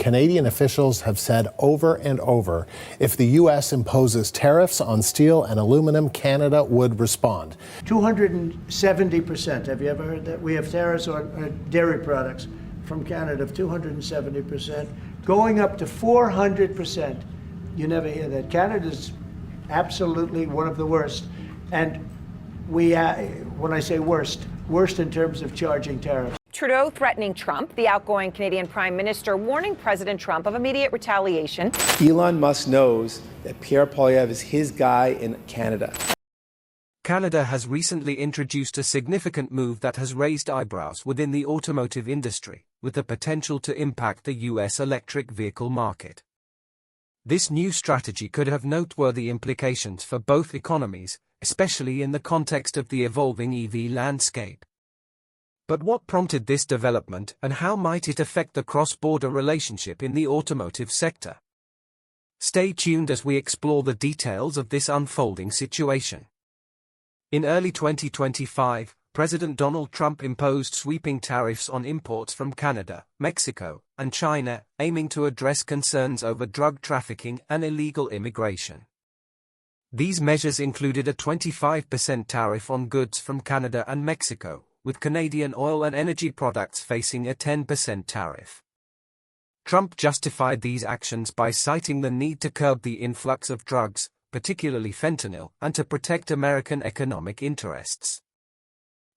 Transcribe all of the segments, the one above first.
Canadian officials have said over and over, if the U.S. imposes tariffs on steel and aluminum, Canada would respond. 270%. Have you ever heard that? We have tariffs on dairy products from Canada of 270%, going up to 400%. You never hear that. Canada's absolutely one of the worst. And we, when I say worst in terms of charging tariffs. Trudeau threatening Trump, the outgoing Canadian Prime Minister warning President Trump of immediate retaliation. Elon Musk knows that Pierre Poilievre is his guy in Canada. Canada has recently introduced a significant move that has raised eyebrows within the automotive industry, with the potential to impact the U.S. electric vehicle market. This new strategy could have noteworthy implications for both economies, especially in the context of the evolving EV landscape. But what prompted this development, and how might it affect the cross-border relationship in the automotive sector? Stay tuned as we explore the details of this unfolding situation. In early 2025, President Donald Trump imposed sweeping tariffs on imports from Canada, Mexico, and China, aiming to address concerns over drug trafficking and illegal immigration. These measures included a 25% tariff on goods from Canada and Mexico, with Canadian oil and energy products facing a 10% tariff. Trump justified these actions by citing the need to curb the influx of drugs, particularly fentanyl, and to protect American economic interests.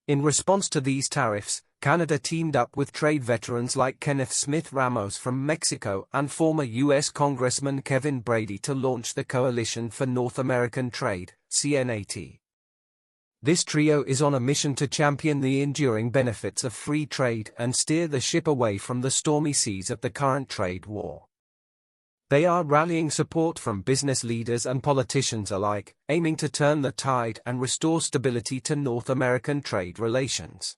In response to these tariffs, Canada teamed up with trade veterans like Kenneth Smith Ramos from Mexico and former U.S. Congressman Kevin Brady to launch the Coalition for North American Trade, CNAT. This trio is on a mission to champion the enduring benefits of free trade and steer the ship away from the stormy seas of the current trade war. They are rallying support from business leaders and politicians alike, aiming to turn the tide and restore stability to North American trade relations.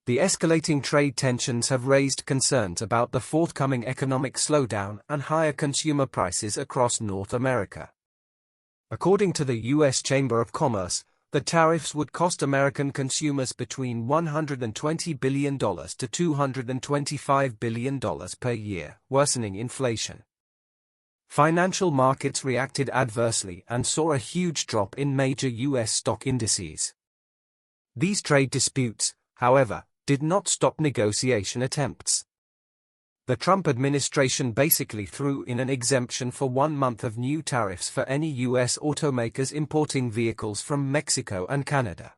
The escalating trade tensions have raised concerns about the forthcoming economic slowdown and higher consumer prices across North America. According to the U.S. Chamber of Commerce, the tariffs would cost American consumers between $120 billion to $225 billion per year, worsening inflation. Financial markets reacted adversely and saw a huge drop in major U.S. stock indices. These trade disputes, however, did not stop negotiation attempts. The Trump administration basically threw in an exemption for 1 month of new tariffs for any U.S. automakers importing vehicles from Mexico and Canada.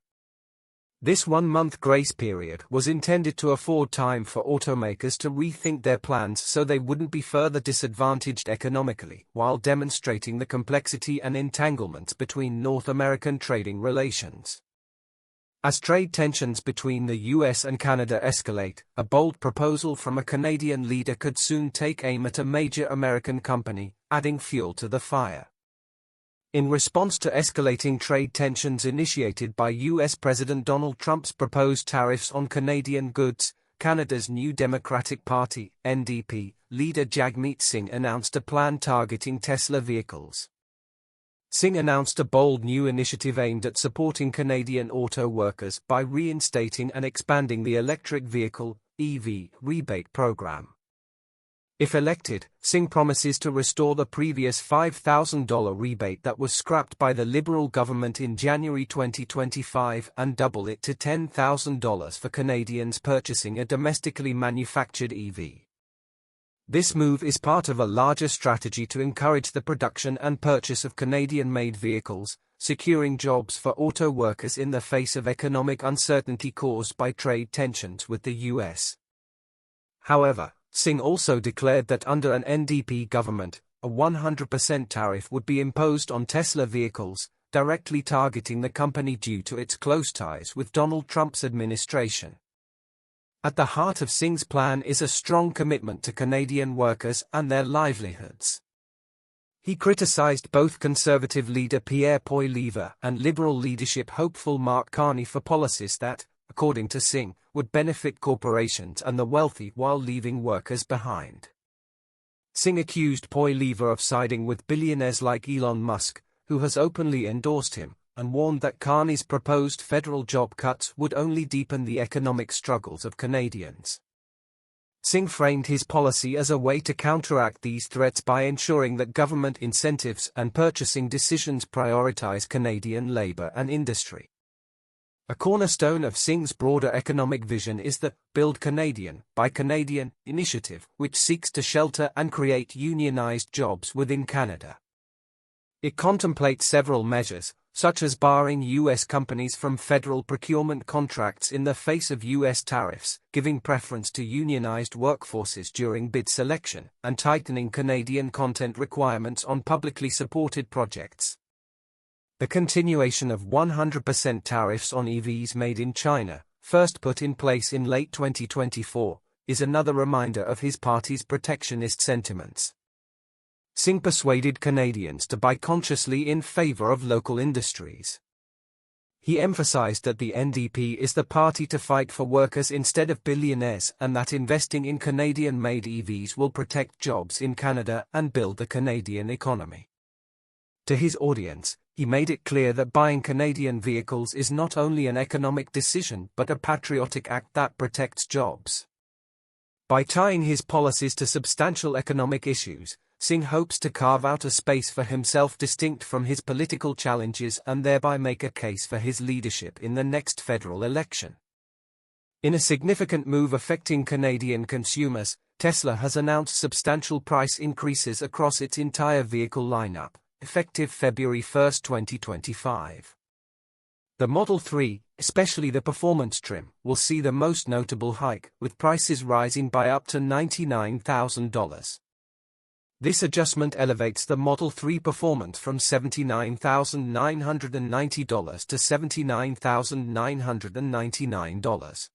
This 1-month grace period was intended to afford time for automakers to rethink their plans so they wouldn't be further disadvantaged economically, while demonstrating the complexity and entanglements between North American trading relations. As trade tensions between the US and Canada escalate, a bold proposal from a Canadian leader could soon take aim at a major American company, adding fuel to the fire. In response to escalating trade tensions initiated by US President Donald Trump's proposed tariffs on Canadian goods, Canada's New Democratic Party, NDP, leader Jagmeet Singh announced a plan targeting Tesla vehicles. Singh announced a bold new initiative aimed at supporting Canadian auto workers by reinstating and expanding the electric vehicle (EV) rebate program. If elected, Singh promises to restore the previous $5,000 rebate that was scrapped by the Liberal government in January 2025 and double it to $10,000 for Canadians purchasing a domestically manufactured EV. This move is part of a larger strategy to encourage the production and purchase of Canadian-made vehicles, securing jobs for auto workers in the face of economic uncertainty caused by trade tensions with the US. However, Singh also declared that under an NDP government, a 100% tariff would be imposed on Tesla vehicles, directly targeting the company due to its close ties with Donald Trump's administration. At the heart of Singh's plan is a strong commitment to Canadian workers and their livelihoods. He criticized both Conservative leader Pierre Poilievre and Liberal leadership hopeful Mark Carney for policies that, according to Singh, would benefit corporations and the wealthy while leaving workers behind. Singh accused Poilievre of siding with billionaires like Elon Musk, who has openly endorsed him, and warned that Carney's proposed federal job cuts would only deepen the economic struggles of Canadians. Singh framed his policy as a way to counteract these threats by ensuring that government incentives and purchasing decisions prioritize Canadian labor and industry. A cornerstone of Singh's broader economic vision is the Build Canadian, Buy Canadian initiative, which seeks to shelter and create unionized jobs within Canada. It contemplates several measures, such as barring U.S. companies from federal procurement contracts in the face of U.S. tariffs, giving preference to unionized workforces during bid selection, and tightening Canadian content requirements on publicly supported projects. The continuation of 100% tariffs on EVs made in China, first put in place in late 2024, is another reminder of his party's protectionist sentiments. Singh persuaded Canadians to buy consciously in favor of local industries. He emphasized that the NDP is the party to fight for workers instead of billionaires and that investing in Canadian-made EVs will protect jobs in Canada and build the Canadian economy. To his audience, he made it clear that buying Canadian vehicles is not only an economic decision but a patriotic act that protects jobs. By tying his policies to substantial economic issues, Singh hopes to carve out a space for himself distinct from his political challenges and thereby make a case for his leadership in the next federal election. In a significant move affecting Canadian consumers, Tesla has announced substantial price increases across its entire vehicle lineup, effective February 1, 2025. The Model 3, especially the performance trim, will see the most notable hike, with prices rising by up to $99,000. This adjustment elevates the Model 3 Performance from $79,990 to $79,999.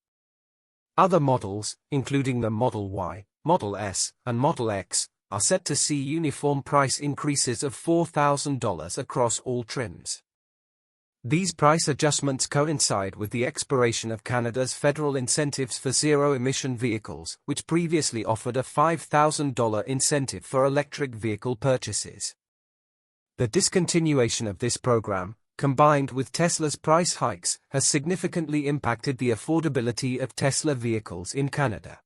Other models, including the Model Y, Model S, and Model X, are set to see uniform price increases of $4,000 across all trims. These price adjustments coincide with the expiration of Canada's federal incentives for zero-emission vehicles, which previously offered a $5,000 incentive for electric vehicle purchases. The discontinuation of this program, combined with Tesla's price hikes, has significantly impacted the affordability of Tesla vehicles in Canada.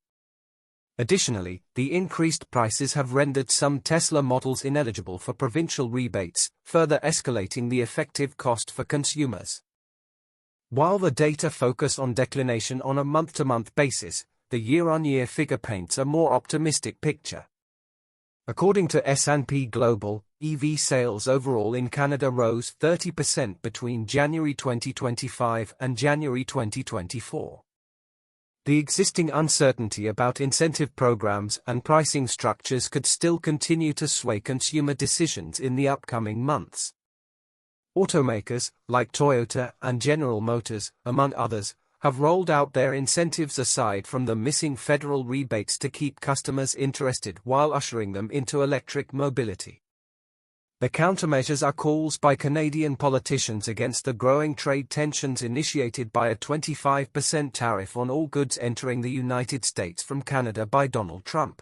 Additionally, the increased prices have rendered some Tesla models ineligible for provincial rebates, further escalating the effective cost for consumers. While the data focus on declination on a month-to-month basis, the year-on-year figure paints a more optimistic picture. According to S&P Global, EV sales overall in Canada rose 30% between January 2025 and January 2024. The existing uncertainty about incentive programs and pricing structures could still continue to sway consumer decisions in the upcoming months. Automakers, like Toyota and General Motors, among others, have rolled out their incentives aside from the missing federal rebates to keep customers interested while ushering them into electric mobility. The countermeasures are calls by Canadian politicians against the growing trade tensions initiated by a 25% tariff on all goods entering the United States from Canada by Donald Trump.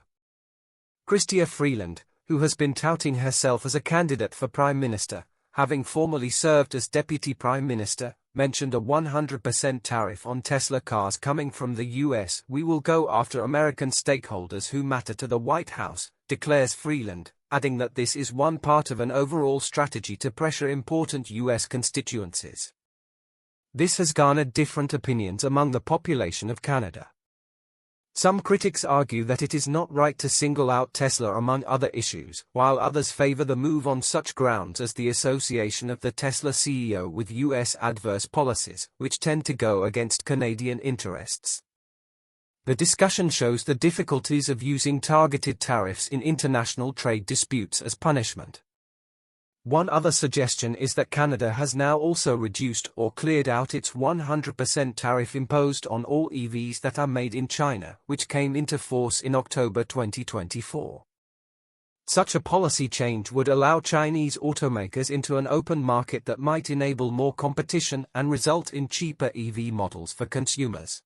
Chrystia Freeland, who has been touting herself as a candidate for Prime Minister, having formerly served as Deputy Prime Minister, mentioned a 100% tariff on Tesla cars coming from the U.S. "We will go after American stakeholders who matter to the White House," declares Freeland, adding that this is one part of an overall strategy to pressure important U.S. constituencies. This has garnered different opinions among the population of Canada. Some critics argue that it is not right to single out Tesla among other issues, while others favor the move on such grounds as the association of the Tesla CEO with U.S. adverse policies, which tend to go against Canadian interests. The discussion shows the difficulties of using targeted tariffs in international trade disputes as punishment. One other suggestion is that Canada has now also reduced or cleared out its 100% tariff imposed on all EVs that are made in China, which came into force in October 2024. Such a policy change would allow Chinese automakers into an open market that might enable more competition and result in cheaper EV models for consumers.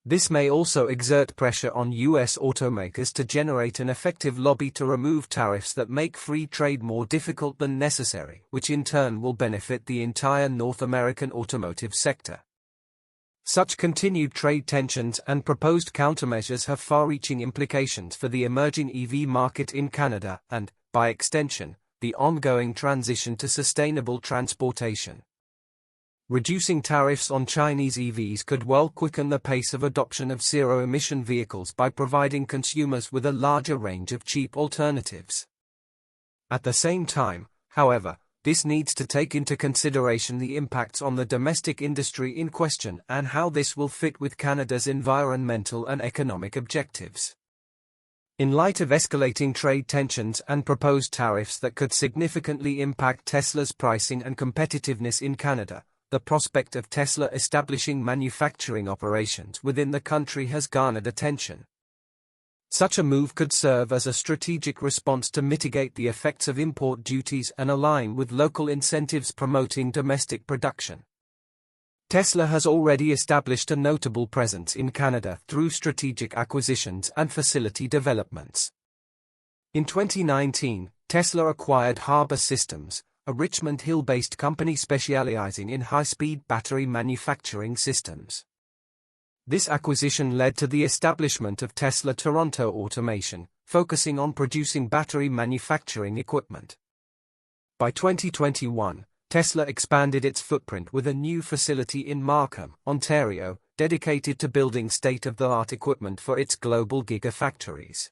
This may also exert pressure on U.S. automakers to generate an effective lobby to remove tariffs that make free trade more difficult than necessary, which in turn will benefit the entire North American automotive sector. Such continued trade tensions and proposed countermeasures have far-reaching implications for the emerging EV market in Canada and, by extension, the ongoing transition to sustainable transportation. Reducing tariffs on Chinese EVs could well quicken the pace of adoption of zero-emission vehicles by providing consumers with a larger range of cheap alternatives. At the same time, however, this needs to take into consideration the impacts on the domestic industry in question and how this will fit with Canada's environmental and economic objectives. In light of escalating trade tensions and proposed tariffs that could significantly impact Tesla's pricing and competitiveness in Canada, the prospect of Tesla establishing manufacturing operations within the country has garnered attention. Such a move could serve as a strategic response to mitigate the effects of import duties and align with local incentives promoting domestic production. Tesla has already established a notable presence in Canada through strategic acquisitions and facility developments. In 2019, Tesla acquired Harbor Systems, a Richmond Hill-based company specializing in high-speed battery manufacturing systems. This acquisition led to the establishment of Tesla Toronto Automation, focusing on producing battery manufacturing equipment. By 2021, Tesla expanded its footprint with a new facility in Markham, Ontario, dedicated to building state-of-the-art equipment for its global gigafactories.